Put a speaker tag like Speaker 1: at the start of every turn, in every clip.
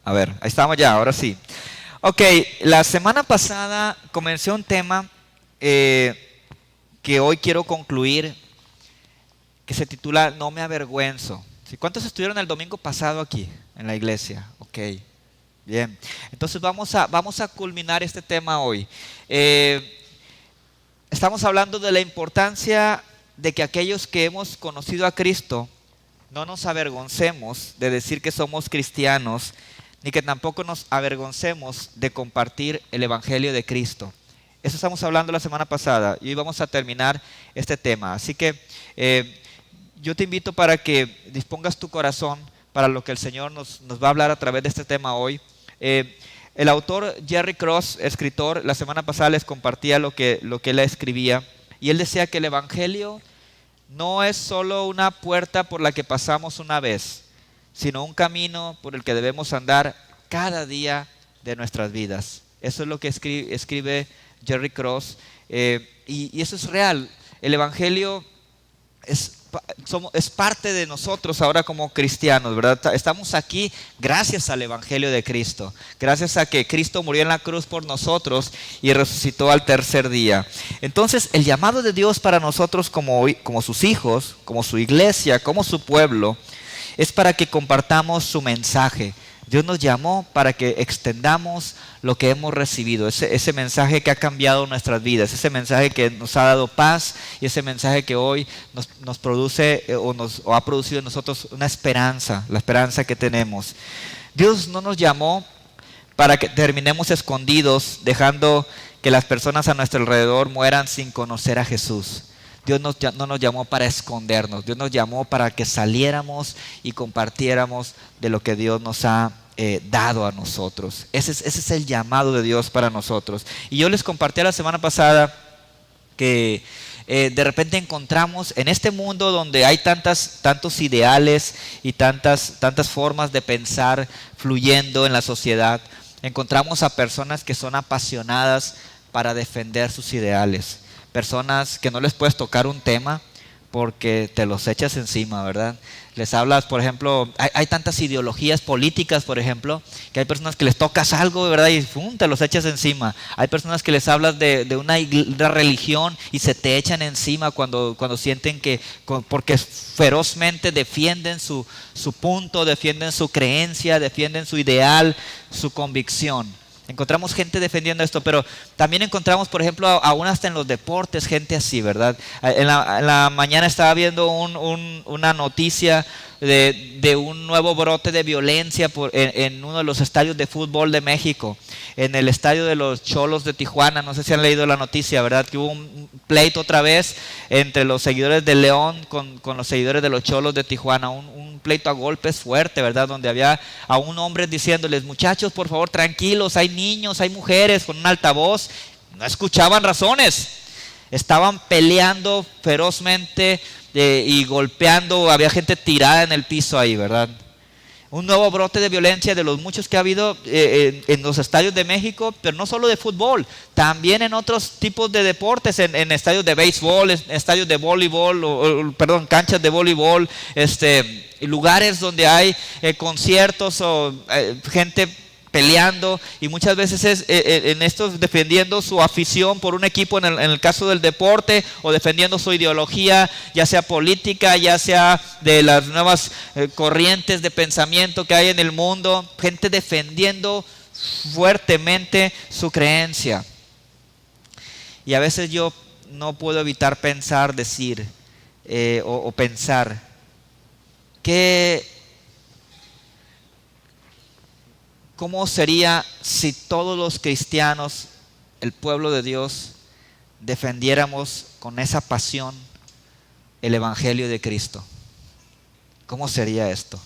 Speaker 1: A ver, ahí estamos ya, ahora sí. Ok, la semana pasada comencé un tema que hoy quiero concluir, que se titula No me avergüenzo. ¿Sí? ¿Cuántos estuvieron el domingo pasado aquí en la iglesia? Ok, bien. Entonces vamos a culminar este tema hoy. Estamos hablando de la importancia de que aquellos que hemos conocido a Cristo no nos avergoncemos de decir que somos cristianos, ni que tampoco nos avergoncemos de compartir el Evangelio de Cristo. Eso estamos hablando la semana pasada y hoy vamos a terminar este tema. Así que yo te invito para que dispongas tu corazón para lo que el Señor nos va a hablar a través de este tema hoy. El autor Jerry Cross, escritor, la semana pasada les compartía lo que él escribía y él decía que el Evangelio no es solo una puerta por la que pasamos una vez, sino un camino por el que debemos andar cada día de nuestras vidas. Eso es lo que escribe Jerry Cross y eso es real. El Evangelio es parte de nosotros ahora como cristianos, ¿verdad? Estamos aquí gracias al Evangelio de Cristo, gracias a que Cristo murió en la cruz por nosotros y resucitó al tercer día. Entonces, el llamado de Dios para nosotros como sus hijos, como su iglesia, como su pueblo, es para que compartamos su mensaje. Dios nos llamó para que extendamos lo que hemos recibido, ese mensaje que ha cambiado nuestras vidas, ese mensaje que nos ha dado paz y ese mensaje que hoy nos produce o ha producido en nosotros una esperanza, la esperanza que tenemos. Dios no nos llamó para que terminemos escondidos, dejando que las personas a nuestro alrededor mueran sin conocer a Jesús. Dios no nos llamó para escondernos, Dios nos llamó para que saliéramos y compartiéramos de lo que Dios nos ha dado a nosotros. Ese es el llamado de Dios para nosotros. Y yo les compartí la semana pasada que de repente encontramos en este mundo donde hay tantos ideales y tantas formas de pensar fluyendo en la sociedad, encontramos a personas que son apasionadas para defender sus ideales. Personas que no les puedes tocar un tema porque te los echas encima, ¿verdad? Les hablas, por ejemplo, hay tantas ideologías políticas, por ejemplo, que hay personas que les tocas algo, ¿verdad? Y ¡fum!, te los echas encima. Hay personas que les hablas de una religión y se te echan encima cuando sienten que, porque ferozmente defienden su punto, defienden su creencia, defienden su ideal, su convicción. Encontramos gente defendiendo esto, pero también encontramos, por ejemplo, aún hasta en los deportes, gente así, ¿verdad? En la mañana estaba viendo una noticia de un nuevo brote de violencia en uno de los estadios de fútbol de México, en el estadio de los Cholos de Tijuana. No sé si han leído la noticia, ¿verdad? Que hubo un pleito otra vez entre los seguidores de León con los seguidores de los Cholos de Tijuana, un pleito a golpes fuerte, ¿verdad? Donde había a un hombre diciéndoles: muchachos, por favor, tranquilos, hay niños, hay mujeres, con un altavoz. No escuchaban razones, estaban peleando ferozmente y golpeando, había gente tirada en el piso ahí, ¿verdad? Un nuevo brote de violencia de los muchos que ha habido en los estadios de México, pero no solo de fútbol, también en otros tipos de deportes, en estadios de béisbol, en estadios de voleibol, canchas de voleibol, lugares donde hay conciertos o gente peleando, y muchas veces es en estos defendiendo su afición por un equipo en el caso del deporte, o defendiendo su ideología, ya sea política, ya sea de las nuevas corrientes de pensamiento que hay en el mundo, gente defendiendo fuertemente su creencia. Y a veces yo no puedo evitar decir o pensar que ¿cómo sería si todos los cristianos, el pueblo de Dios, defendiéramos con esa pasión el Evangelio de Cristo? ¿Cómo sería esto?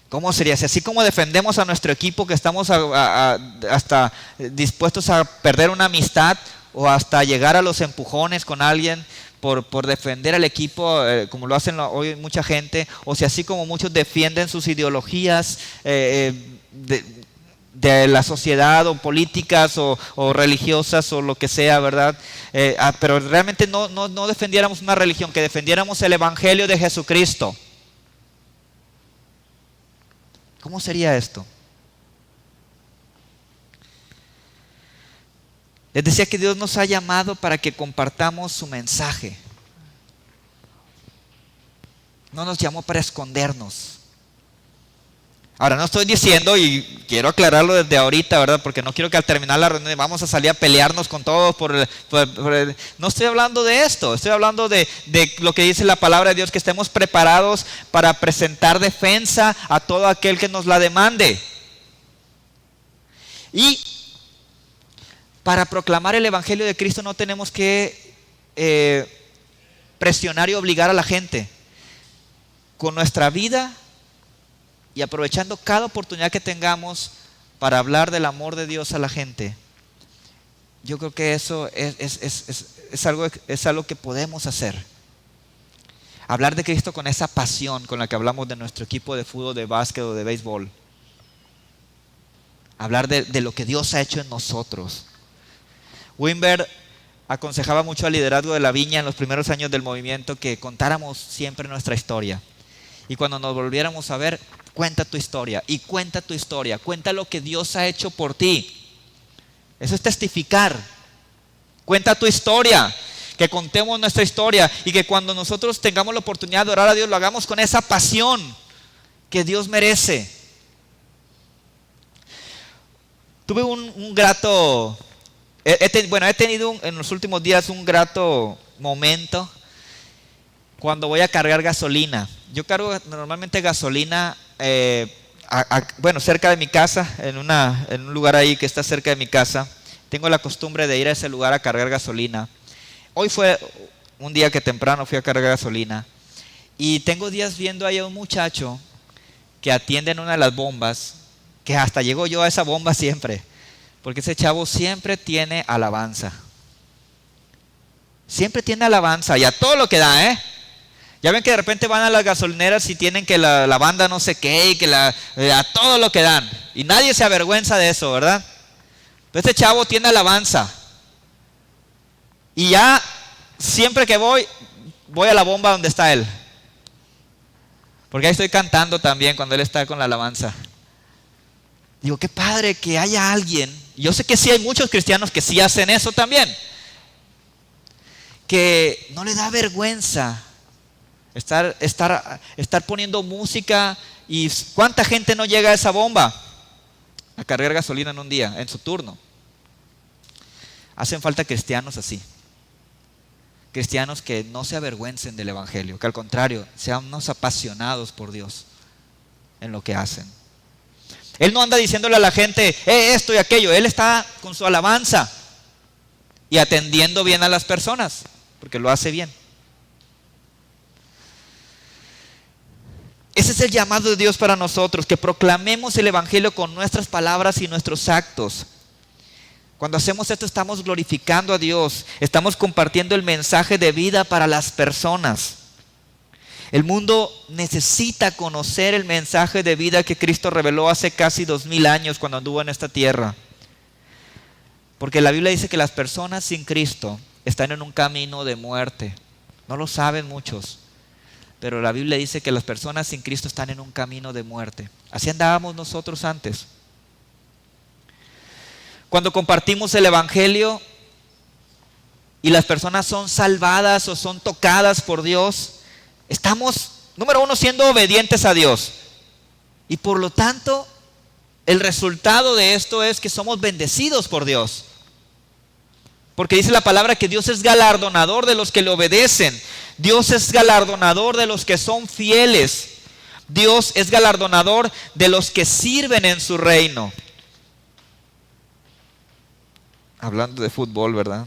Speaker 1: ¿Cómo sería? Si así como defendemos a nuestro equipo, que estamos hasta dispuestos a perder una amistad o hasta llegar a los empujones con alguien por defender al equipo, como lo hacen hoy mucha gente, o si así como muchos defienden sus ideologías de la sociedad, o políticas o religiosas, o lo que sea, ¿verdad? Pero realmente no defendiéramos una religión, que defendiéramos el Evangelio de Jesucristo. ¿Cómo sería esto? Les decía que Dios nos ha llamado para que compartamos su mensaje. No nos llamó para escondernos. Ahora, no estoy diciendo, y quiero aclararlo desde ahorita, ¿verdad? Porque no quiero que al terminar la reunión vamos a salir a pelearnos con todos. No estoy hablando de esto, estoy hablando de lo que dice la palabra de Dios, que estemos preparados para presentar defensa a todo aquel que nos la demande. Y para proclamar el Evangelio de Cristo no tenemos que presionar y obligar a la gente. Con nuestra vida y aprovechando cada oportunidad que tengamos para hablar del amor de Dios a la gente, yo creo que eso es algo que podemos hacer. Hablar de Cristo con esa pasión con la que hablamos de nuestro equipo de fútbol, de básquet o de béisbol. Hablar de lo que Dios ha hecho en nosotros. Wimber aconsejaba mucho al liderazgo de la viña en los primeros años del movimiento que contáramos siempre nuestra historia. Y cuando nos volviéramos a ver, cuenta tu historia y cuenta tu historia. Cuenta lo que Dios ha hecho por ti. Eso es testificar. Cuenta tu historia. Que contemos nuestra historia y que cuando nosotros tengamos la oportunidad de orar a Dios, lo hagamos con esa pasión que Dios merece. Tuve un grato... he tenido en los últimos días un grato momento cuando voy a cargar gasolina. Yo cargo normalmente gasolina cerca de mi casa, en un lugar ahí que está cerca de mi casa. Tengo la costumbre de ir a ese lugar a cargar gasolina. Hoy fue un día que temprano fui a cargar gasolina y tengo días viendo ahí a un muchacho que atiende en una de las bombas, que hasta llego yo a esa bomba siempre. Porque ese chavo siempre tiene alabanza. Siempre tiene alabanza y a todo lo que da, ¿eh? Ya ven que de repente van a las gasolineras y tienen que la banda no sé qué y que a todo lo que dan. Y nadie se avergüenza de eso, ¿verdad? Pero ese chavo tiene alabanza. Y ya siempre que voy a la bomba donde está él. Porque ahí estoy cantando también cuando él está con la alabanza. Digo, qué padre que haya alguien. Yo sé que sí hay muchos cristianos que sí hacen eso también. Que no le da vergüenza estar poniendo música. ¿Y cuánta gente no llega a esa bomba a cargar gasolina en un día, en su turno? Hacen falta cristianos así. Cristianos que no se avergüencen del Evangelio, que al contrario, sean unos apasionados por Dios en lo que hacen. Él no anda diciéndole a la gente, esto y aquello. Él está con su alabanza y atendiendo bien a las personas, porque lo hace bien. Ese es el llamado de Dios para nosotros, que proclamemos el Evangelio con nuestras palabras y nuestros actos. Cuando hacemos esto estamos glorificando a Dios, estamos compartiendo el mensaje de vida para las personas. El mundo necesita conocer el mensaje de vida que Cristo reveló hace casi 2000 años cuando anduvo en esta tierra. Porque la Biblia dice que las personas sin Cristo están en un camino de muerte. No lo saben muchos, pero la Biblia dice que las personas sin Cristo están en un camino de muerte. Así andábamos nosotros antes. Cuando compartimos el Evangelio y las personas son salvadas o son tocadas por Dios, estamos, número uno, siendo obedientes a Dios. Y por lo tanto, el resultado de esto es que somos bendecidos por Dios. Porque dice la palabra que Dios es galardonador de los que le obedecen. Dios es galardonador de los que son fieles. Dios es galardonador de los que sirven en su reino. Hablando de fútbol, ¿verdad?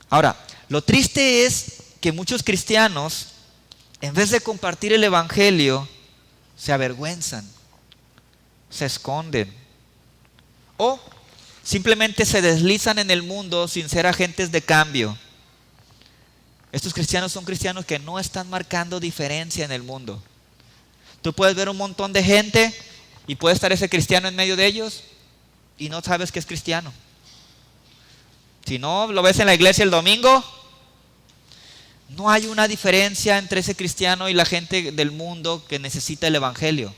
Speaker 1: Ahora, lo triste es que muchos cristianos, en vez de compartir el Evangelio, se avergüenzan, se esconden o simplemente se deslizan en el mundo sin ser agentes de cambio. Estos cristianos son cristianos que no están marcando diferencia en el mundo. Tú puedes ver un montón de gente y puede estar ese cristiano en medio de ellos y no sabes que es cristiano. Si no lo ves en la iglesia el domingo, No hay una diferencia entre ese cristiano y la gente del mundo que necesita el evangelio.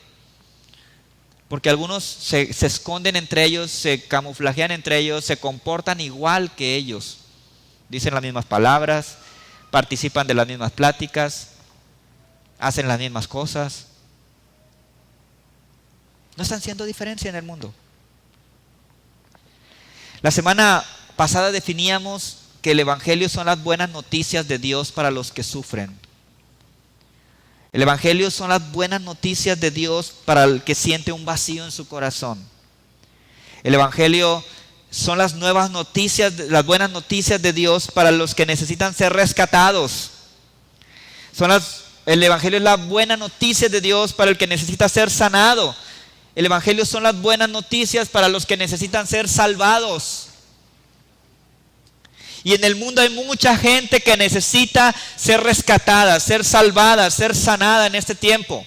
Speaker 1: Porque algunos se esconden entre ellos, se camuflajean entre ellos, se comportan igual que ellos. Dicen las mismas palabras, participan de las mismas pláticas, hacen las mismas cosas. No están haciendo diferencia en el mundo. La semana pasada definíamos que el evangelio son las buenas noticias de Dios para los que sufren. El evangelio son las buenas noticias de Dios para el que siente un vacío en su corazón. El evangelio son las nuevas noticias, las buenas noticias de Dios para los que necesitan ser rescatados. El evangelio es la buena noticia de Dios para el que necesita ser sanado. El evangelio son las buenas noticias para los que necesitan ser salvados. Y en el mundo hay mucha gente que necesita ser rescatada, ser salvada, ser sanada en este tiempo.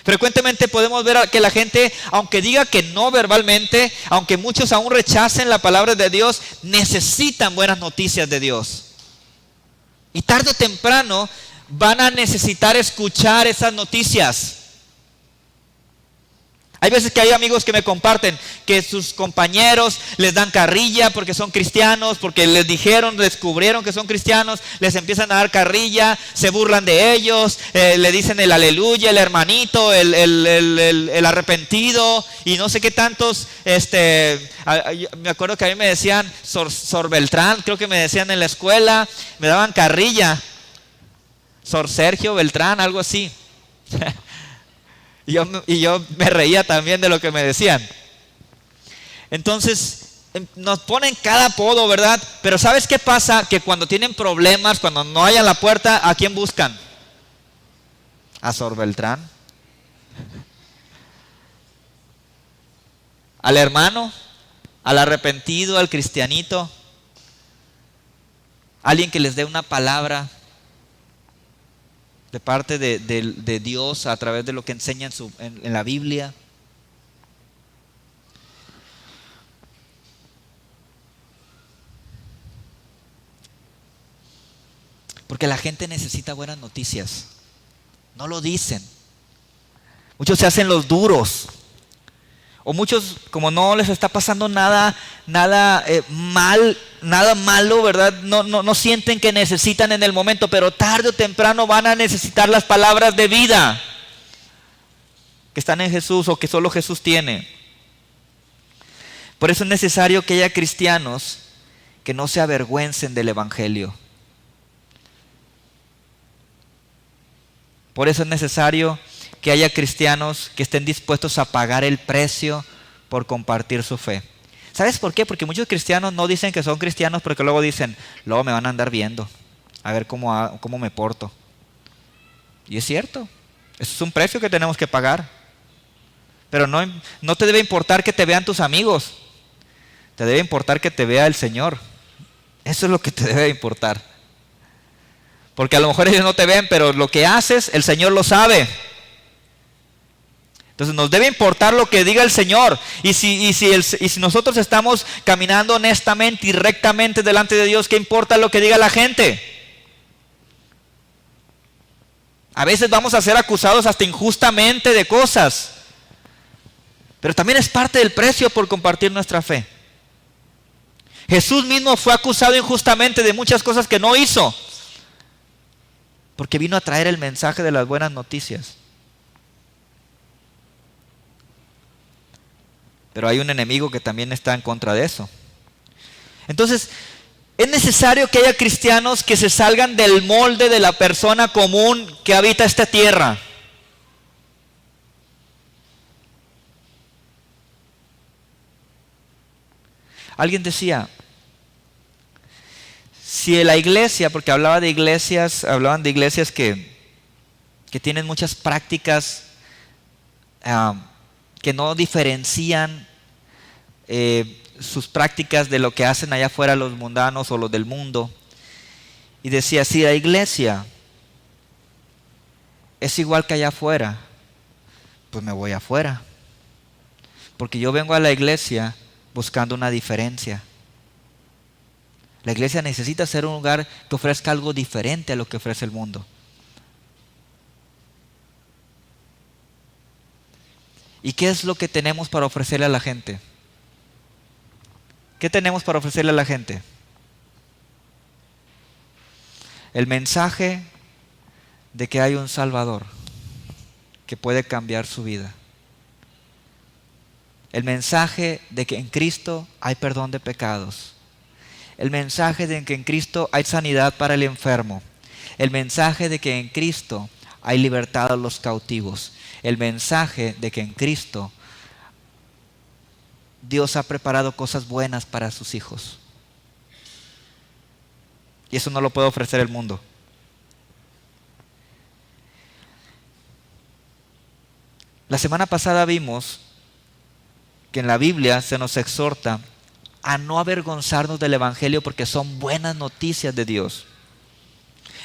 Speaker 1: Frecuentemente podemos ver que la gente, aunque diga que no verbalmente, aunque muchos aún rechacen la palabra de Dios, necesitan buenas noticias de Dios. Y tarde o temprano van a necesitar escuchar esas noticias. Hay veces que hay amigos que me comparten que sus compañeros les dan carrilla porque son cristianos, porque les dijeron, descubrieron que son cristianos, les empiezan a dar carrilla, se burlan de ellos, le dicen el aleluya, el hermanito, el arrepentido y no sé qué tantos. Me acuerdo que a mí me decían Sor Beltrán, creo que me decían en la escuela, me daban carrilla, Sor Sergio Beltrán, algo así. Y yo me reía también de lo que me decían. Entonces nos ponen cada apodo, ¿verdad? Pero ¿sabes qué pasa? Que cuando tienen problemas, cuando no hayan la puerta, ¿a quién buscan? A Sor Beltrán. Al hermano, al arrepentido, al cristianito. Alguien que les dé una palabra de parte de Dios a través de lo que enseña en la Biblia. Porque la gente necesita buenas noticias. No lo dicen. Muchos se hacen los duros. O muchos, como no les está pasando nada malo, ¿verdad? No sienten que necesitan en el momento, pero tarde o temprano van a necesitar las palabras de vida que están en Jesús o que solo Jesús tiene. Por eso es necesario que haya cristianos que no se avergüencen del evangelio. Por eso es necesario que haya cristianos que estén dispuestos a pagar el precio por compartir su fe. ¿Sabes por qué? Porque muchos cristianos no dicen que son cristianos porque luego dicen, luego me van a andar viendo, a ver cómo me porto. Y es cierto, eso es un precio que tenemos que pagar. Pero no te debe importar que te vean tus amigos, te debe importar que te vea el Señor. Eso es lo que te debe importar. Porque a lo mejor ellos no te ven, pero lo que haces, el Señor lo sabe. Entonces nos debe importar lo que diga el Señor. Y si nosotros estamos caminando honestamente y rectamente delante de Dios, ¿qué importa lo que diga la gente? A veces vamos a ser acusados hasta injustamente de cosas. Pero también es parte del precio por compartir nuestra fe. Jesús mismo fue acusado injustamente de muchas cosas que no hizo, porque vino a traer el mensaje de las buenas noticias. Pero hay un enemigo que también está en contra de eso. Entonces, es necesario que haya cristianos que se salgan del molde de la persona común que habita esta tierra. Alguien decía, si la iglesia, porque hablaban de iglesias que tienen muchas prácticas que no diferencian sus prácticas de lo que hacen allá afuera los mundanos o los del mundo. Y decía, si la iglesia es igual que allá afuera, pues me voy afuera. Porque yo vengo a la iglesia buscando una diferencia. La iglesia necesita ser un lugar que ofrezca algo diferente a lo que ofrece el mundo. ¿Y qué es lo que tenemos para ofrecerle a la gente? ¿Qué tenemos para ofrecerle a la gente? El mensaje de que hay un Salvador que puede cambiar su vida. El mensaje de que en Cristo hay perdón de pecados. El mensaje de que en Cristo hay sanidad para el enfermo. El mensaje de que en Cristo hay libertad a los cautivos. El mensaje de que en Cristo Dios ha preparado cosas buenas para sus hijos. Y eso no lo puede ofrecer el mundo. La semana pasada vimos que en la Biblia se nos exhorta a no avergonzarnos del Evangelio porque son buenas noticias de Dios.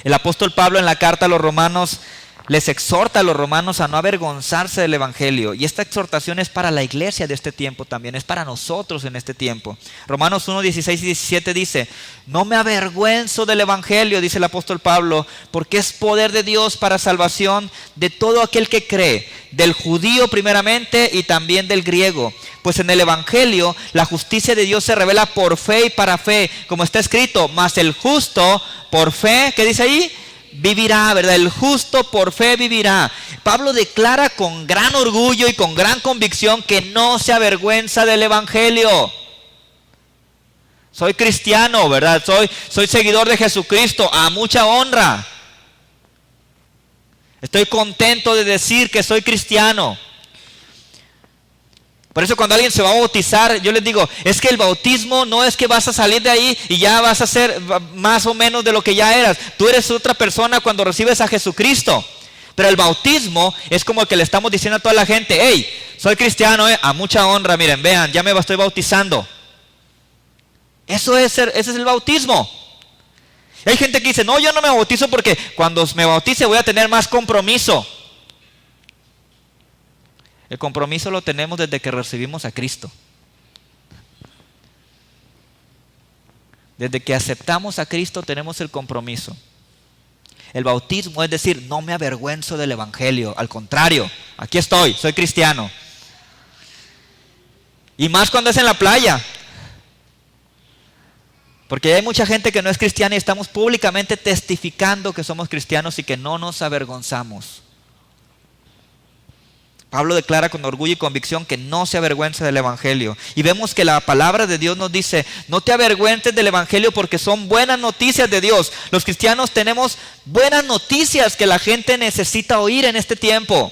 Speaker 1: El apóstol Pablo en la carta a los romanos les exhorta a los romanos a no avergonzarse del Evangelio. Y esta exhortación es para la iglesia de este tiempo también, es para nosotros en este tiempo. Romanos 1, 16 y 17 dice: no me avergüenzo del Evangelio, dice el apóstol Pablo, porque es poder de Dios para salvación de todo aquel que cree, del judío primeramente y también del griego. Pues en el Evangelio la justicia de Dios se revela por fe y para fe, como está escrito: mas el justo por fe, ¿qué dice ahí? Vivirá, ¿verdad? El justo por fe vivirá. Pablo declara con gran orgullo y con gran convicción que no se avergüenza del Evangelio. Soy cristiano, ¿verdad? Soy seguidor de Jesucristo, a mucha honra. Estoy contento de decir que soy cristiano. Por eso cuando alguien se va a bautizar, yo les digo, es que el bautismo no es que vas a salir de ahí y ya vas a ser más o menos de lo que ya eras. Tú eres otra persona cuando recibes a Jesucristo. Pero el bautismo es como que le estamos diciendo a toda la gente: hey, soy cristiano, a mucha honra, miren, vean, ya me estoy bautizando. Ese es el bautismo. Hay gente que dice: no, yo no me bautizo porque cuando me bautice voy a tener más compromiso. El compromiso lo tenemos desde que recibimos a Cristo. Desde que aceptamos a Cristo tenemos el compromiso. El bautismo es decir, no me avergüenzo del Evangelio. Al contrario, aquí estoy, soy cristiano. Y más cuando es en la playa. Porque hay mucha gente que no es cristiana y estamos públicamente testificando que somos cristianos y que no nos avergonzamos. Pablo declara con orgullo y convicción que no se avergüenza del Evangelio. Y vemos que la palabra de Dios nos dice: no te avergüences del Evangelio porque son buenas noticias de Dios. Los cristianos tenemos buenas noticias que la gente necesita oír en este tiempo.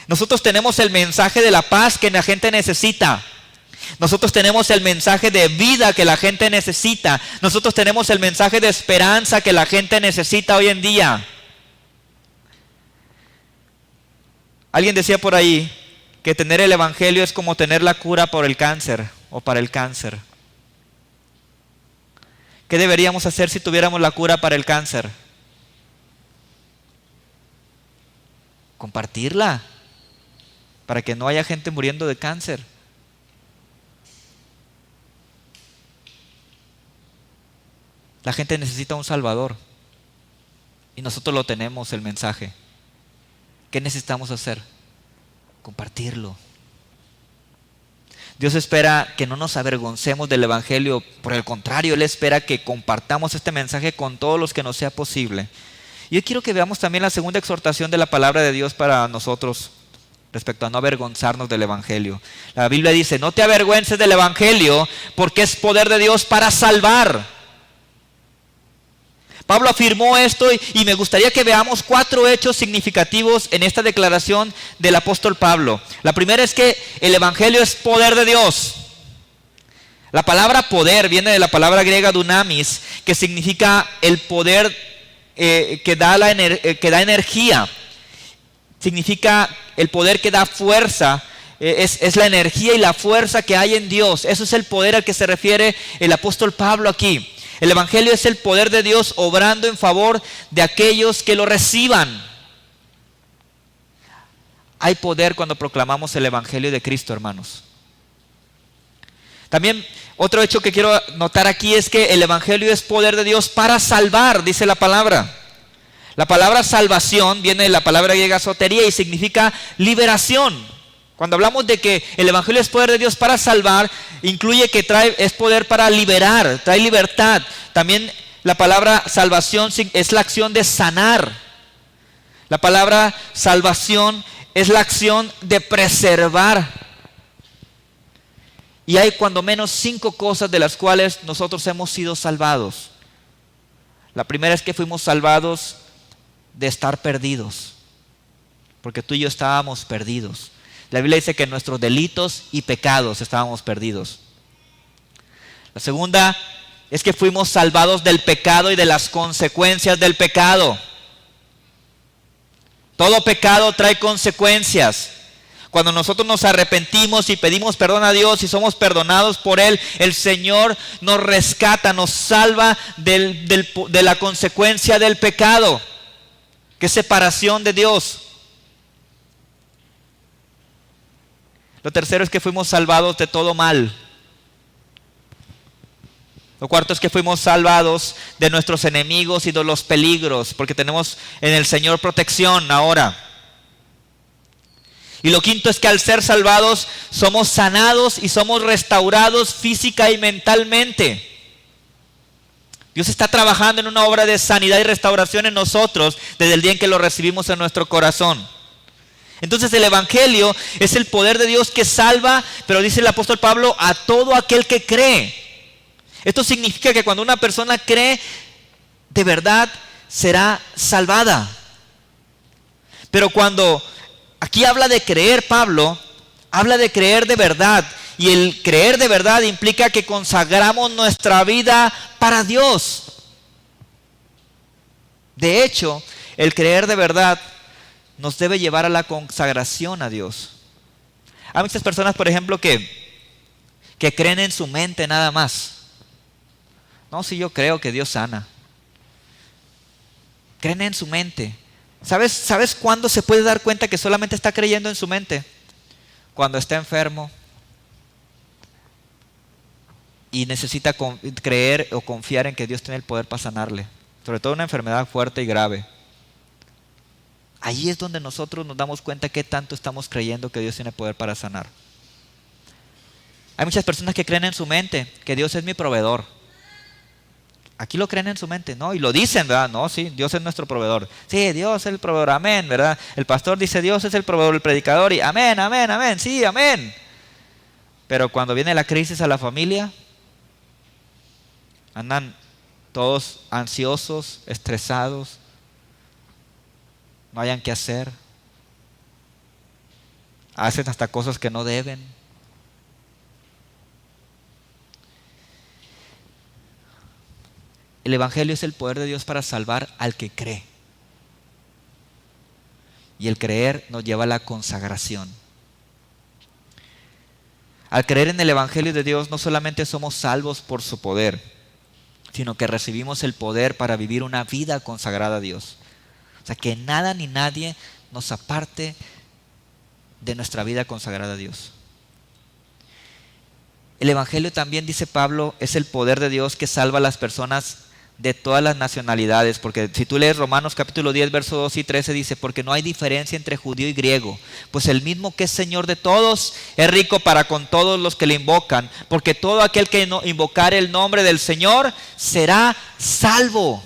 Speaker 1: Nosotros tenemos el mensaje de la paz que la gente necesita. Nosotros tenemos el mensaje de vida que la gente necesita. Nosotros tenemos el mensaje de esperanza que la gente necesita hoy en día. Alguien decía por ahí que tener el Evangelio es como tener la cura por el cáncer o para el cáncer. ¿Qué deberíamos hacer si tuviéramos la cura para el cáncer? Compartirla para que no haya gente muriendo de cáncer. La gente necesita un Salvador y nosotros lo tenemos, el mensaje. ¿Qué necesitamos hacer? Compartirlo. Dios espera que no nos avergoncemos del Evangelio. Por el contrario, Él espera que compartamos este mensaje con todos los que nos sea posible. Y yo quiero que veamos también la segunda exhortación de la palabra de Dios para nosotros respecto a no avergonzarnos del Evangelio. La Biblia dice: no te avergüences del Evangelio porque es poder de Dios para salvar. Pablo afirmó esto y me gustaría que veamos 4 hechos significativos en esta declaración del apóstol Pablo. La primera es que el Evangelio es poder de Dios. La palabra poder viene de la palabra griega dunamis, que significa el poder que da energía. Significa el poder que da fuerza. Es la energía y la fuerza que hay en Dios. Eso es el poder al que se refiere el apóstol Pablo aquí. El Evangelio es el poder de Dios obrando en favor de aquellos que lo reciban. Hay poder cuando proclamamos el Evangelio de Cristo, hermanos. También otro hecho que quiero notar aquí es que el Evangelio es poder de Dios para salvar, dice la palabra. La palabra salvación viene de la palabra griega sotería y significa liberación. Cuando hablamos de que el Evangelio es poder de Dios para salvar, incluye que es poder para liberar, trae libertad. También la palabra salvación es la acción de sanar. La palabra salvación es la acción de preservar. Y hay cuando menos 5 cosas de las cuales nosotros hemos sido salvados. La primera es que fuimos salvados de estar perdidos, porque tú y yo estábamos perdidos. La Biblia dice que en nuestros delitos y pecados estábamos perdidos. La segunda es que fuimos salvados del pecado y de las consecuencias del pecado. Todo pecado trae consecuencias. Cuando nosotros nos arrepentimos y pedimos perdón a Dios y somos perdonados por Él, el Señor nos rescata, nos salva de la consecuencia del pecado, que es separación de Dios. Lo tercero es que fuimos salvados de todo mal. Lo cuarto es que fuimos salvados de nuestros enemigos y de los peligros, porque tenemos en el Señor protección ahora. Y lo quinto es que al ser salvados somos sanados y somos restaurados física y mentalmente. Dios está trabajando en una obra de sanidad y restauración en nosotros desde el día en que lo recibimos en nuestro corazón. Entonces el Evangelio es el poder de Dios que salva, pero dice el apóstol Pablo, a todo aquel que cree. Esto significa que cuando una persona cree, de verdad será salvada. Pero cuando aquí habla de creer, Pablo habla de creer de verdad. Y el creer de verdad implica que consagramos nuestra vida para Dios. De hecho, el creer de verdad nos debe llevar a la consagración a Dios. Hay muchas personas, por ejemplo, que creen en su mente nada más. No, si yo creo que Dios sana. Creen en su mente. ¿Sabes cuándo se puede dar cuenta que solamente está creyendo en su mente? Cuando está enfermo y necesita creer o confiar en que Dios tiene el poder para sanarle. Sobre todo una enfermedad fuerte y grave. Ahí es donde nosotros nos damos cuenta qué tanto estamos creyendo que Dios tiene poder para sanar. Hay muchas personas que creen en su mente que Dios es mi proveedor. Aquí lo creen en su mente, ¿no? Y lo dicen, ¿verdad? No, sí, Dios es nuestro proveedor. Sí, Dios es el proveedor, amén, ¿verdad? El pastor dice Dios es el proveedor, el predicador, y amén, amén, amén, sí, amén. Pero cuando viene la crisis a la familia, andan todos ansiosos, estresados, no hayan qué hacer, hacen hasta cosas que no deben. El Evangelio es el poder de Dios para salvar al que cree. Y el creer nos lleva a la consagración. Al creer en el Evangelio de Dios no solamente somos salvos por su poder, sino que recibimos el poder para vivir una vida consagrada a Dios. O sea, que nada ni nadie nos aparte de nuestra vida consagrada a Dios. El Evangelio también, dice Pablo, es el poder de Dios que salva a las personas de todas las nacionalidades, porque si tú lees Romanos capítulo 10, versos 2 y 13, dice, porque no hay diferencia entre judío y griego, pues el mismo que es Señor de todos, es rico para con todos los que le invocan, porque todo aquel que invocare el nombre del Señor, será salvo.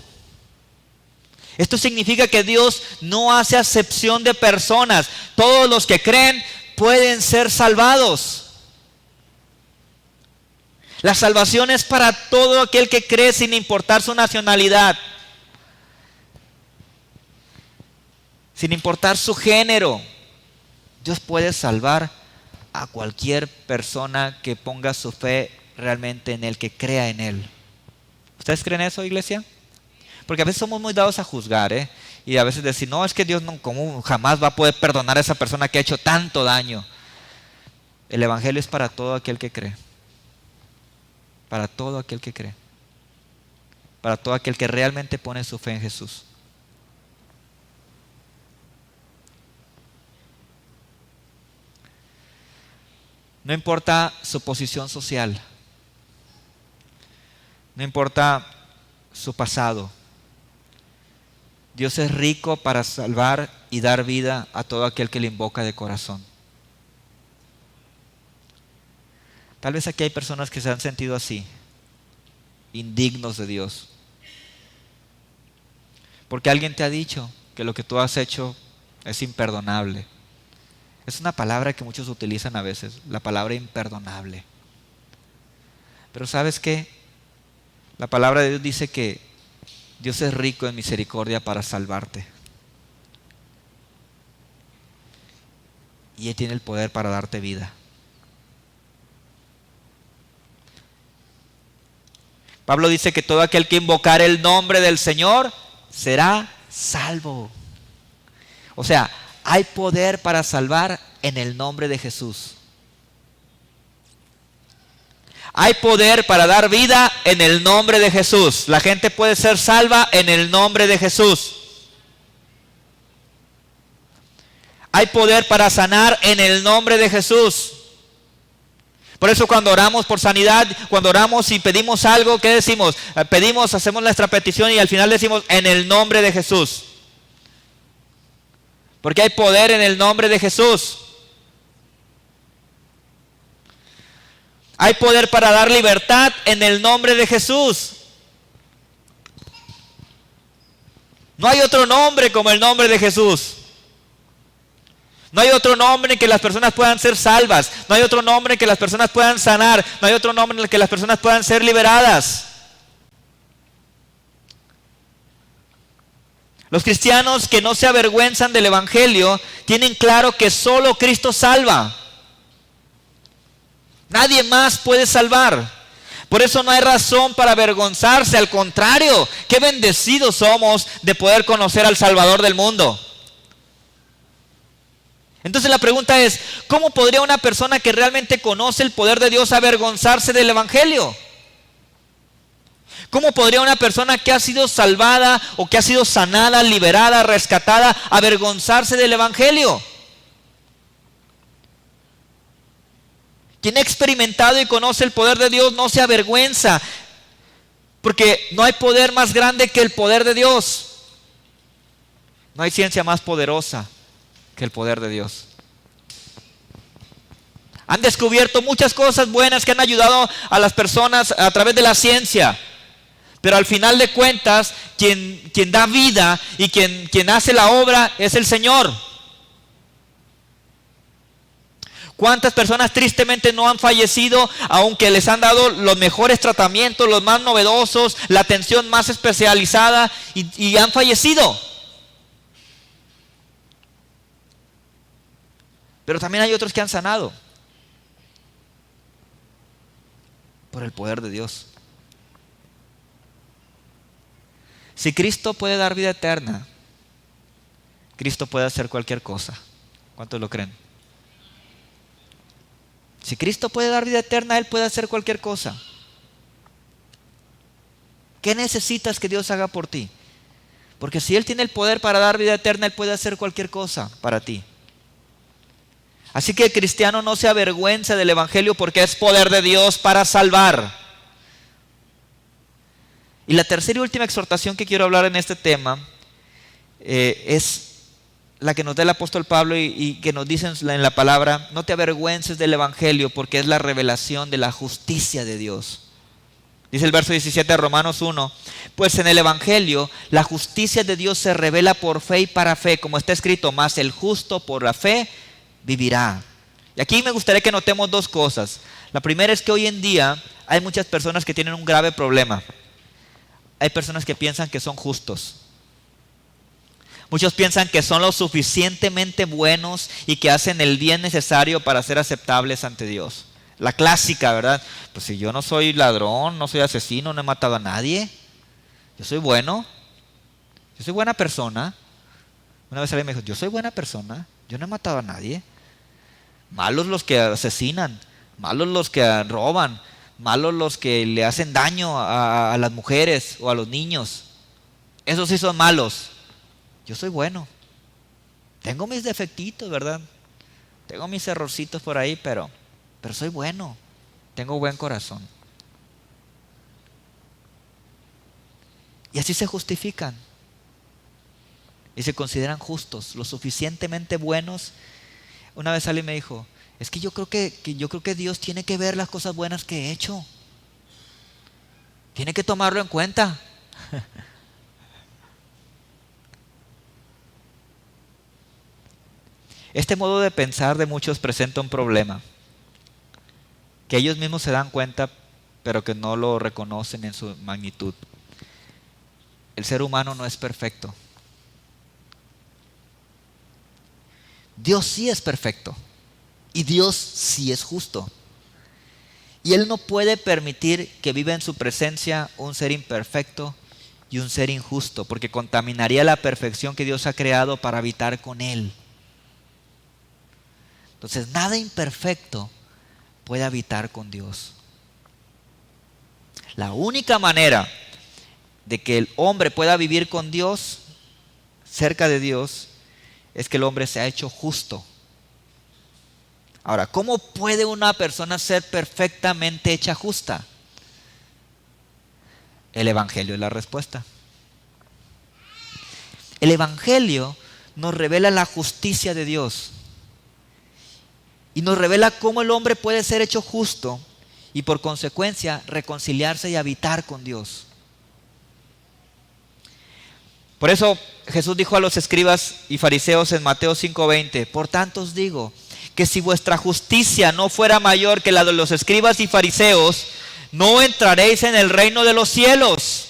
Speaker 1: Esto significa que Dios no hace acepción de personas, todos los que creen pueden ser salvados. La salvación es para todo aquel que cree sin importar su nacionalidad, sin importar su género. Dios puede salvar a cualquier persona que ponga su fe realmente en Él, que crea en Él. ¿Ustedes creen eso, iglesia? Porque a veces somos muy dados a juzgar, y a veces decir, no, es que Dios no, ¿cómo jamás va a poder perdonar a esa persona que ha hecho tanto daño? El Evangelio es para todo aquel que cree. Para todo aquel que cree. Para todo aquel que realmente pone su fe en Jesús. No importa su posición social. no importa su pasado. Dios es rico para salvar y dar vida a todo aquel que le invoca de corazón. Tal vez aquí hay personas que se han sentido así, indignos de Dios. Porque alguien te ha dicho que lo que tú has hecho es imperdonable. Es una palabra que muchos utilizan a veces, la palabra imperdonable. Pero ¿sabes qué? La palabra de Dios dice que Dios es rico en misericordia para salvarte. Y Él tiene el poder para darte vida. Pablo dice que todo aquel que invocar el nombre del Señor será salvo. O sea, hay poder para salvar en el nombre de Jesús. Hay poder para dar vida en el nombre de Jesús. La gente puede ser salva en el nombre de Jesús. Hay poder para sanar en el nombre de Jesús. Por eso cuando oramos por sanidad, cuando oramos y pedimos algo, ¿qué decimos? Pedimos, hacemos nuestra petición y al final decimos en el nombre de Jesús. Porque hay poder en el nombre de Jesús. Hay poder para dar libertad en el nombre de Jesús. No hay otro nombre como el nombre de Jesús. No hay otro nombre en que las personas puedan ser salvas. No hay otro nombre en que las personas puedan sanar. No hay otro nombre en el que las personas puedan ser liberadas. Los cristianos que no se avergüenzan del Evangelio tienen claro que solo Cristo salva. Nadie más puede salvar. Por eso no hay razón para avergonzarse. Al contrario, qué bendecidos somos de poder conocer al Salvador del mundo. Entonces la pregunta es, ¿cómo podría una persona que realmente conoce el poder de Dios avergonzarse del Evangelio? ¿Cómo podría una persona que ha sido salvada o que ha sido sanada, liberada, rescatada, avergonzarse del Evangelio? Quien ha experimentado y conoce el poder de Dios no se avergüenza, porque no hay poder más grande que el poder de Dios. No hay ciencia más poderosa que el poder de Dios. Han descubierto muchas cosas buenas que han ayudado a las personas a través de la ciencia. Pero al final de cuentas, quien da vida y quien hace la obra es el Señor. ¿Cuántas personas tristemente no han fallecido aunque les han dado los mejores tratamientos, los más novedosos, la atención más especializada y han fallecido? Pero también hay otros que han sanado por el poder de Dios. Si Cristo puede dar vida eterna, Cristo puede hacer cualquier cosa. ¿Cuántos lo creen? Si Cristo puede dar vida eterna, Él puede hacer cualquier cosa. ¿Qué necesitas que Dios haga por ti? Porque si Él tiene el poder para dar vida eterna, Él puede hacer cualquier cosa para ti. Así que el cristiano no se avergüenza del Evangelio porque es poder de Dios para salvar. Y la tercera y última exhortación que quiero hablar en este tema es la que nos da el apóstol Pablo y que nos dice en la palabra: no te avergüences del Evangelio porque es la revelación de la justicia de Dios. Dice el verso 17 de Romanos 1: pues en el Evangelio la justicia de Dios se revela por fe y para fe, como está escrito: mas el justo por la fe vivirá. Y aquí me gustaría que notemos dos cosas. La primera es que hoy en día hay muchas personas que tienen un grave problema. Hay personas que piensan que son justos. Muchos piensan que son lo suficientemente buenos y que hacen el bien necesario para ser aceptables ante Dios. La clásica, ¿verdad? Pues si yo no soy ladrón, no soy asesino, no he matado a nadie, yo soy bueno, yo soy buena persona. Una vez alguien me dijo: yo soy buena persona, yo no he matado a nadie. Malos los que asesinan, malos los que roban, malos los que le hacen daño a las mujeres o a los niños. Esos sí son malos. Yo soy bueno. Tengo mis defectitos, ¿verdad? Tengo mis errorcitos por ahí, pero soy bueno. Tengo buen corazón. Y así se justifican. Y se consideran justos, lo suficientemente buenos. Una vez alguien me dijo, es que yo creo que Dios tiene que ver las cosas buenas que he hecho. Tiene que tomarlo en cuenta. Este modo de pensar de muchos presenta un problema, que ellos mismos se dan cuenta, pero que no lo reconocen en su magnitud. El ser humano no es perfecto. Dios sí es perfecto y Dios sí es justo. Y Él no puede permitir que viva en su presencia un ser imperfecto y un ser injusto, porque contaminaría la perfección que Dios ha creado para habitar con Él. Entonces, nada imperfecto puede habitar con Dios. La única manera de que el hombre pueda vivir con Dios, cerca de Dios, es que el hombre se ha hecho justo. Ahora, ¿cómo puede una persona ser perfectamente hecha justa? El Evangelio es la respuesta. El Evangelio nos revela la justicia de Dios y nos revela cómo el hombre puede ser hecho justo y por consecuencia reconciliarse y habitar con Dios. Por eso Jesús dijo a los escribas y fariseos en Mateo 5:20, por tanto os digo que si vuestra justicia no fuera mayor que la de los escribas y fariseos, no entraréis en el reino de los cielos.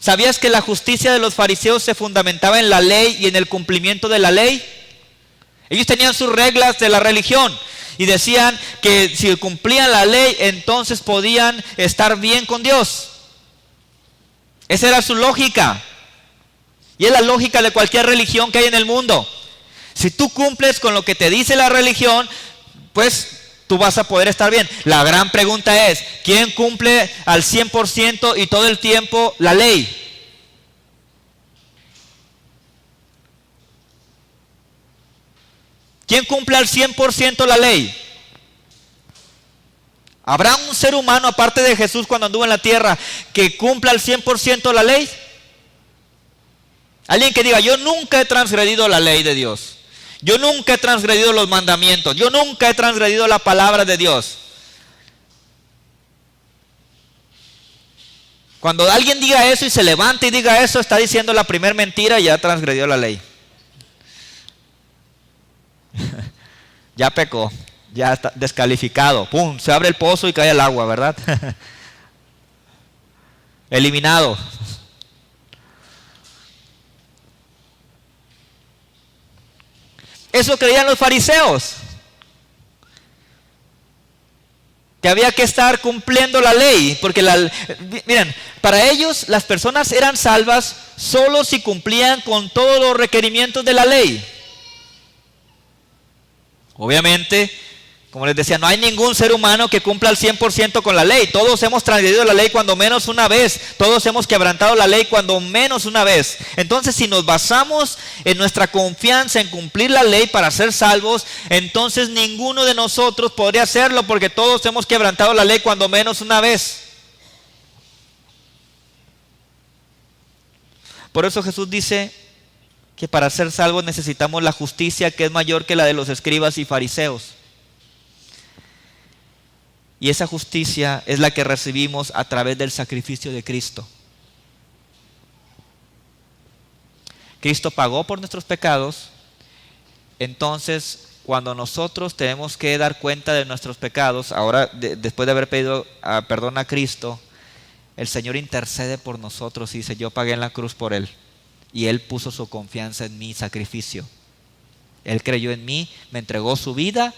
Speaker 1: ¿Sabías que la justicia de los fariseos se fundamentaba en la ley y en el cumplimiento de la ley? Ellos tenían sus reglas de la religión y decían que si cumplían la ley, entonces podían estar bien con Dios. Esa era su lógica. Y es la lógica de cualquier religión que hay en el mundo. Si tú cumples con lo que te dice la religión, pues tú vas a poder estar bien. La gran pregunta es, ¿quién cumple al 100% y todo el tiempo la ley? ¿Quién cumple al 100% la ley? ¿Habrá un ser humano aparte de Jesús cuando anduvo en la tierra que cumpla al 100% la ley? Alguien que diga, yo nunca he transgredido la ley de Dios. Yo nunca he transgredido los mandamientos. Yo nunca he transgredido la palabra de Dios. Cuando alguien diga eso y se levanta y diga eso, está diciendo la primera mentira y ya transgredió la ley. Ya pecó, ya está descalificado. ¡Pum! Se abre el pozo y cae el agua, ¿verdad? Eliminado. Eso creían los fariseos, que había que estar cumpliendo la ley, porque miren, para ellos las personas eran salvas solo si cumplían con todos los requerimientos de la ley. Obviamente, como les decía, no hay ningún ser humano que cumpla al 100% con la ley. Todos hemos transgredido la ley cuando menos una vez. Todos hemos quebrantado la ley cuando menos una vez. Entonces, si nos basamos en nuestra confianza en cumplir la ley para ser salvos, entonces ninguno de nosotros podría hacerlo porque todos hemos quebrantado la ley cuando menos una vez. Por eso Jesús dice que para ser salvos necesitamos la justicia que es mayor que la de los escribas y fariseos. Y esa justicia es la que recibimos a través del sacrificio de Cristo. Cristo pagó por nuestros pecados. Entonces, cuando nosotros tenemos que dar cuenta de nuestros pecados, ahora después de haber pedido perdón a Cristo, el Señor intercede por nosotros y dice, yo pagué en la cruz por Él. Y Él puso su confianza en mi sacrificio. Él creyó en mí, me entregó su vida,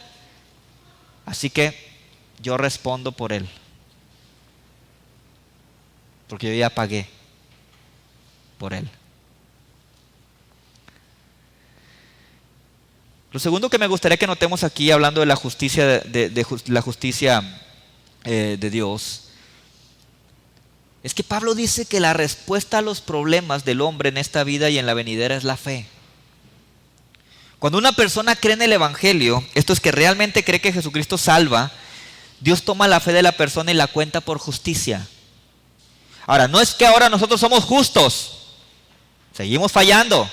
Speaker 1: así que yo respondo por Él. Porque yo ya pagué por Él. Lo segundo que me gustaría que notemos aquí, hablando de la justicia la justicia de Dios, es que Pablo dice que la respuesta a los problemas del hombre en esta vida y en la venidera es la fe. Cuando una persona cree en el Evangelio, esto es que realmente cree que Jesucristo salva, Dios toma la fe de la persona y la cuenta por justicia. Ahora, no es que ahora nosotros somos justos, seguimos fallando.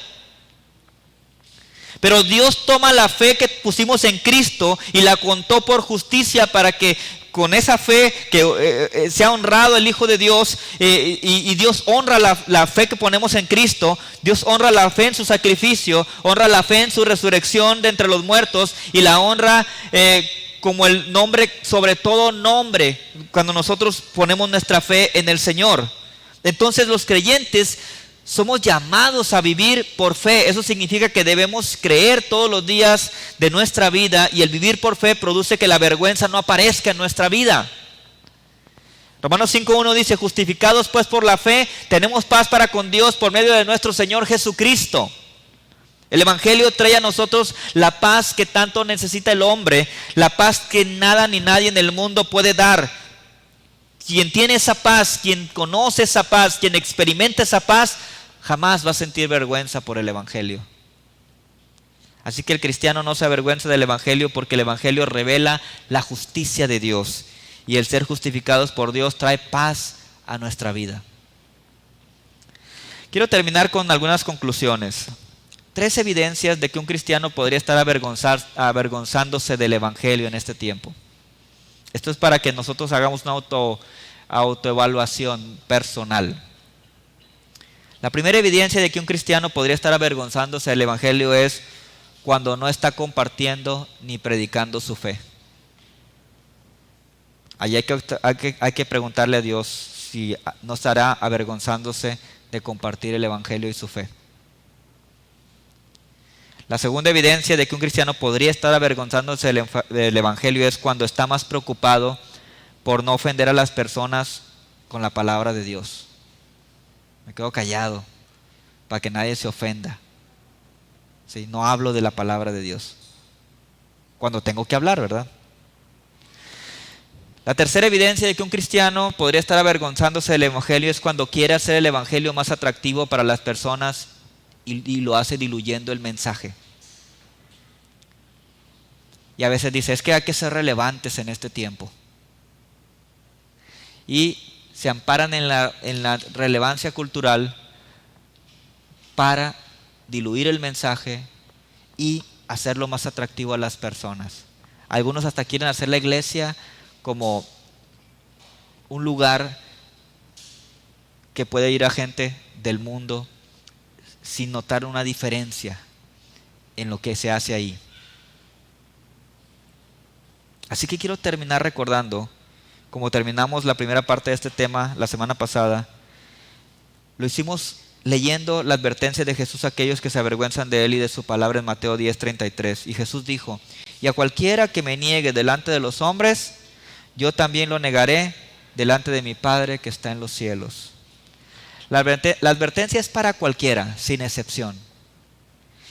Speaker 1: Pero Dios toma la fe que pusimos en Cristo y la contó por justicia para que con esa fe que sea honrado el Hijo de Dios, y Dios honra la fe que ponemos en Cristo. Dios honra la fe en su sacrificio, honra la fe en su resurrección de entre los muertos y la honra como el nombre, sobre todo nombre, cuando nosotros ponemos nuestra fe en el Señor. Entonces los creyentes somos llamados a vivir por fe. Eso significa que debemos creer todos los días de nuestra vida, y el vivir por fe produce que la vergüenza no aparezca en nuestra vida. Romanos 5:1 dice: justificados pues por la fe, tenemos paz para con Dios por medio de nuestro Señor Jesucristo. El Evangelio trae a nosotros la paz que tanto necesita el hombre, la paz que nada ni nadie en el mundo puede dar. Quien tiene esa paz, quien conoce esa paz, quien experimenta esa paz, jamás va a sentir vergüenza por el Evangelio. Así que el cristiano no se avergüenza del Evangelio, porque el Evangelio revela la justicia de Dios, y el ser justificados por Dios trae paz a nuestra vida. Quiero terminar con algunas conclusiones. 3 evidencias de que un cristiano podría estar avergonzándose del Evangelio en este tiempo. Esto es para que nosotros hagamos una autoevaluación personal. La primera evidencia de que un cristiano podría estar avergonzándose del Evangelio es cuando no está compartiendo ni predicando su fe. Allí hay que preguntarle a Dios si no estará avergonzándose de compartir el Evangelio y su fe. La segunda evidencia de que un cristiano podría estar avergonzándose del Evangelio es cuando está más preocupado por no ofender a las personas con la palabra de Dios. Me quedo callado para que nadie se ofenda. ¿Sí? No hablo de la palabra de Dios cuando tengo que hablar, ¿verdad? La tercera evidencia de que un cristiano podría estar avergonzándose del Evangelio es cuando quiere hacer el Evangelio más atractivo para las personas y lo hace diluyendo el mensaje. Y a veces dice: es que hay que ser relevantes en este tiempo. Y se amparan en la relevancia cultural para diluir el mensaje y hacerlo más atractivo a las personas. Algunos hasta quieren hacer la iglesia como un lugar que puede ir a gente del mundo sin notar una diferencia en lo que se hace ahí. Así que quiero terminar recordando, como terminamos la primera parte de este tema la semana pasada, lo hicimos leyendo la advertencia de Jesús a aquellos que se avergüenzan de Él y de su palabra en Mateo 10:33. Y Jesús dijo: y a cualquiera que me niegue delante de los hombres, yo también lo negaré delante de mi Padre que está en los cielos. La advertencia es para cualquiera, sin excepción.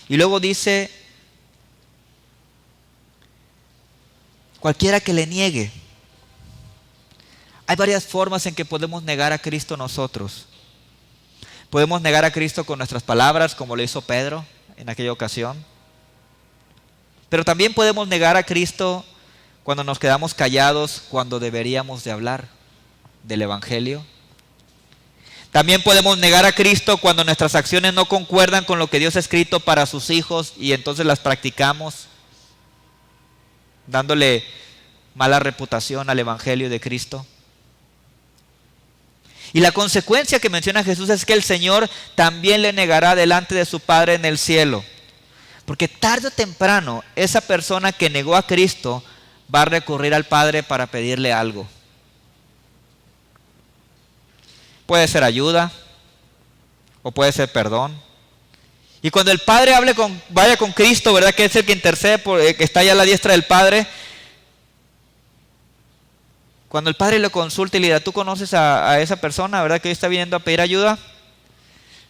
Speaker 1: Y luego dice: cualquiera que le niegue. Hay varias formas en que podemos negar a Cristo nosotros. Podemos negar a Cristo con nuestras palabras, como lo hizo Pedro en aquella ocasión. Pero también podemos negar a Cristo cuando nos quedamos callados, cuando deberíamos de hablar del Evangelio. También podemos negar a Cristo cuando nuestras acciones no concuerdan con lo que Dios ha escrito para sus hijos y entonces las practicamos, dándole mala reputación al Evangelio de Cristo. Y la consecuencia que menciona Jesús es que el Señor también le negará delante de su Padre en el cielo. Porque tarde o temprano esa persona que negó a Cristo va a recurrir al Padre para pedirle algo. Puede ser ayuda o puede ser perdón. Y cuando el Padre vaya con Cristo, ¿verdad? Que es el que intercede, que está allá a la diestra del Padre. Cuando el Padre lo consulta y le diga: tú conoces a esa persona, ¿verdad? Que hoy está viniendo a pedir ayuda.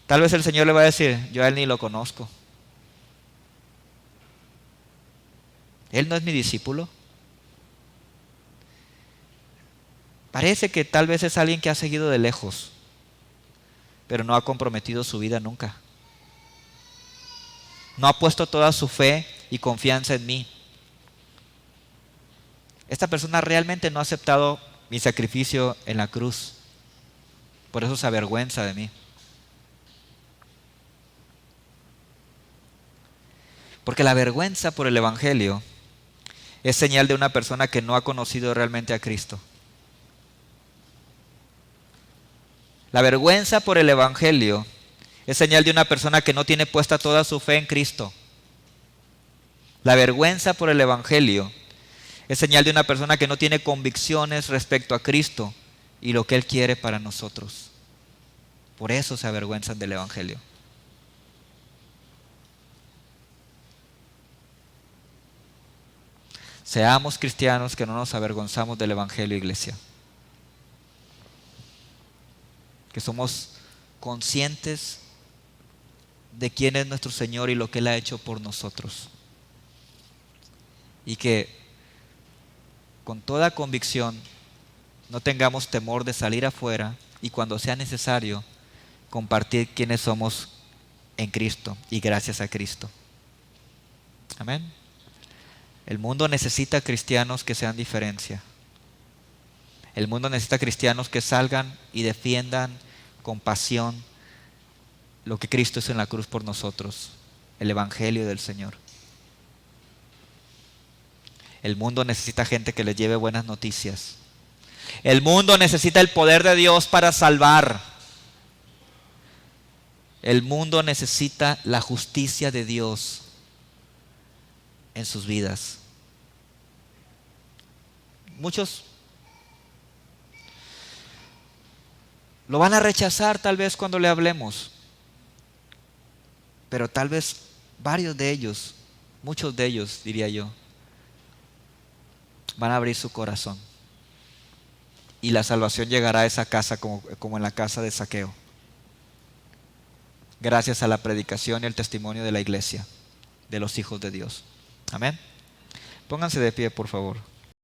Speaker 1: Tal vez el Señor le va a decir: yo a él ni lo conozco. Él no es mi discípulo. Parece que tal vez es alguien que ha seguido de lejos, pero no ha comprometido su vida nunca. No ha puesto toda su fe y confianza en mí. Esta persona realmente no ha aceptado mi sacrificio en la cruz. Por eso se avergüenza de mí. Porque la vergüenza por el Evangelio es señal de una persona que no ha conocido realmente a Cristo. La vergüenza por el Evangelio es señal de una persona que no tiene puesta toda su fe en Cristo. La vergüenza por el Evangelio es señal de una persona que no tiene convicciones respecto a Cristo y lo que Él quiere para nosotros. Por eso se avergüenzan del Evangelio. Seamos cristianos que no nos avergonzamos del Evangelio, iglesia. Que somos conscientes de quién es nuestro Señor y lo que Él ha hecho por nosotros. Y que con toda convicción no tengamos temor de salir afuera y cuando sea necesario compartir quiénes somos en Cristo y gracias a Cristo. Amén. El mundo necesita cristianos que sean diferencia. El mundo necesita cristianos que salgan y defiendan con pasión lo que Cristo hizo en la cruz por nosotros, el Evangelio del Señor. El mundo necesita gente que les lleve buenas noticias. El mundo necesita el poder de Dios para salvar. El mundo necesita la justicia de Dios en sus vidas. Muchos lo van a rechazar tal vez cuando le hablemos, pero tal vez varios de ellos, muchos de ellos diría yo, van a abrir su corazón y la salvación llegará a esa casa como en la casa de Zaqueo, gracias a la predicación y el testimonio de la iglesia, de los hijos de Dios. Amén. Pónganse de pie, por favor.